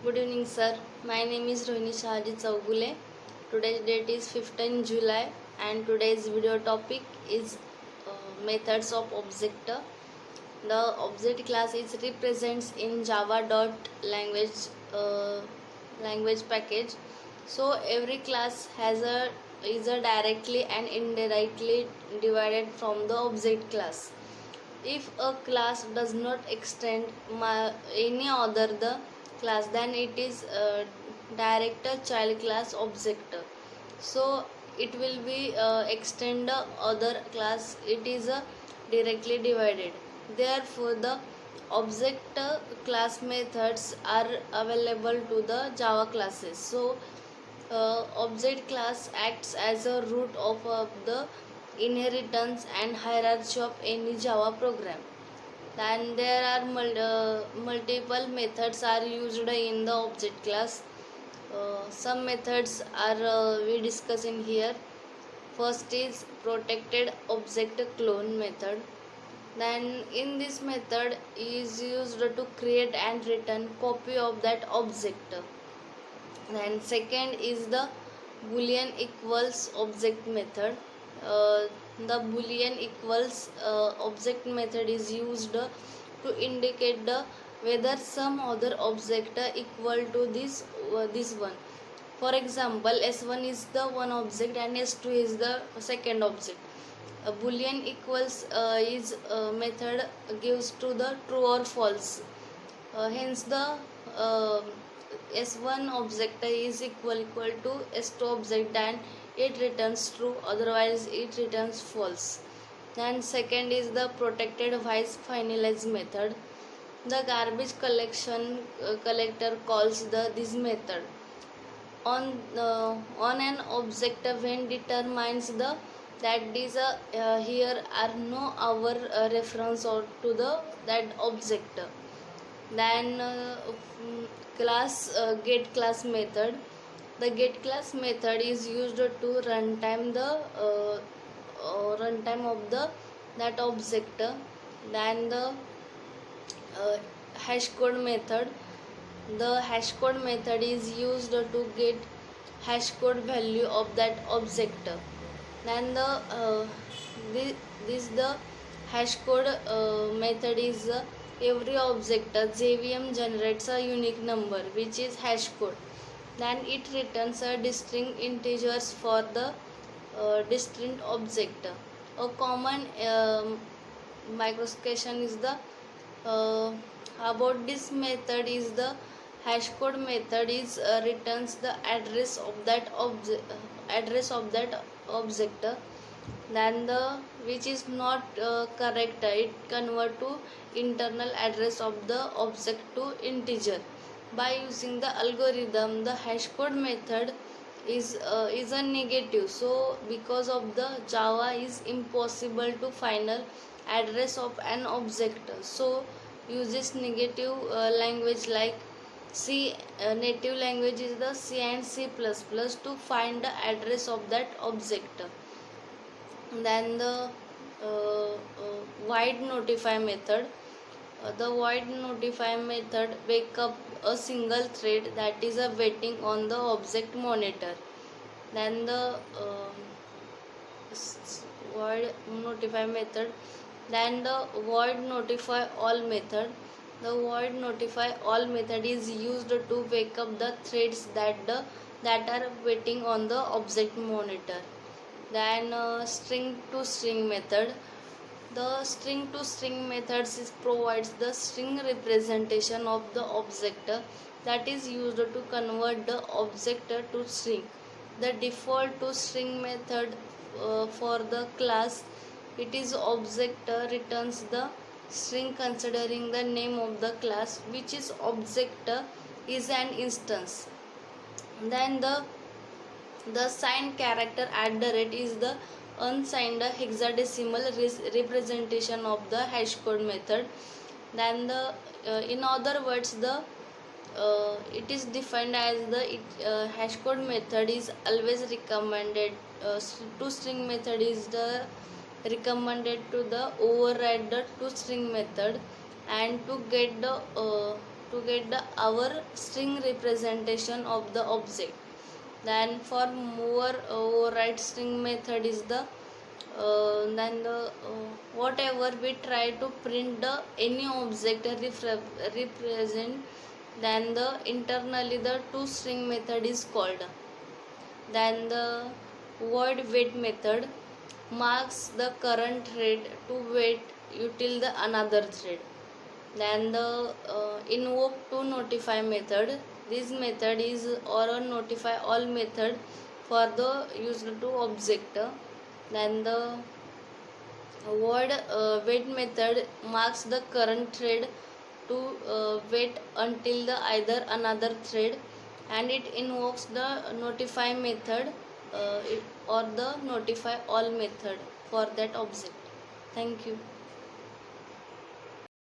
Good evening, sir. My name is Rohini Shahaji Chaugule. Today's date is 15 July, and today's video topic is methods of object. The object class is represents in Java dot language package. So every class has a is a directly and indirectly divided from the object class. If a class does not extend any other the class, then it is director child class object. So it will be extend the other class, it is directly divided. Therefore the object class methods are available to the Java classes. So object class acts as a root of the inheritance and hierarchy of any Java program. Then there are multiple methods are used in the object class. Some methods are we discuss in here. First is protected object clone method. Then in this method is used to create and return copy of that object. Then second is the boolean equals object method. The boolean equals object method is used to indicate the whether some other object equal to this one. For example, s1 is the one object and s2 is the second object. A boolean equals is method gives to the true or false. Hence the uh, s1 object is equal to s2 object and it returns true, otherwise it returns false. And second is the protected while finalize method. The garbage collector calls this method on an object when determines the that is here are no our reference or to the that object. Then class get class method. The get class method is used to runtime the runtime of the that object. Then the hash code method. The hash code method is used to get hash code value of that object. Then the hash code method is every object JVM generates a unique number which is hash code. Then it returns a distinct integers for the distinct object. A common microexpression is the about this method is the hash code method is returns the address of that object. Then the which is not correct, it convert to internal address of the object to integer. By using the algorithm, the hash code method is a negative. So because of the Java is impossible to final address of an object, so uses negative language like C. Native language is the C and C++ to find the address of that object. Then the void notify method. The void notify method wake up a single thread that is waiting on the object monitor. Then the void notify method. Then the void notify all method. The void notify all method is used to wake up the threads that are waiting on the object monitor. Then string to string method. The string to string methods provides the string representation of the object that is used to convert the object to string. The default to string method for the class, it is object returns the string considering the name of the class, which is object is an instance. Then the signed character at the rate is the unsigned hexadecimal representation of the hash code method. Then the in other words the it is defined as the hash code method is always recommended. To string method is the recommended to the override the to string method, and to get the to get the our string representation of the object. Then for mover override string method is the then the whatever we try to print the any object represent, then the internally the toString method is called. Then the void wait method marks the current thread to wait until the another thread. Then the invoke to notify method. This method is or a notify all method for the user to object. Then the void wait method marks the current thread to wait until the either another thread, and it invokes the notify method or the notify all method for that object. Thank you.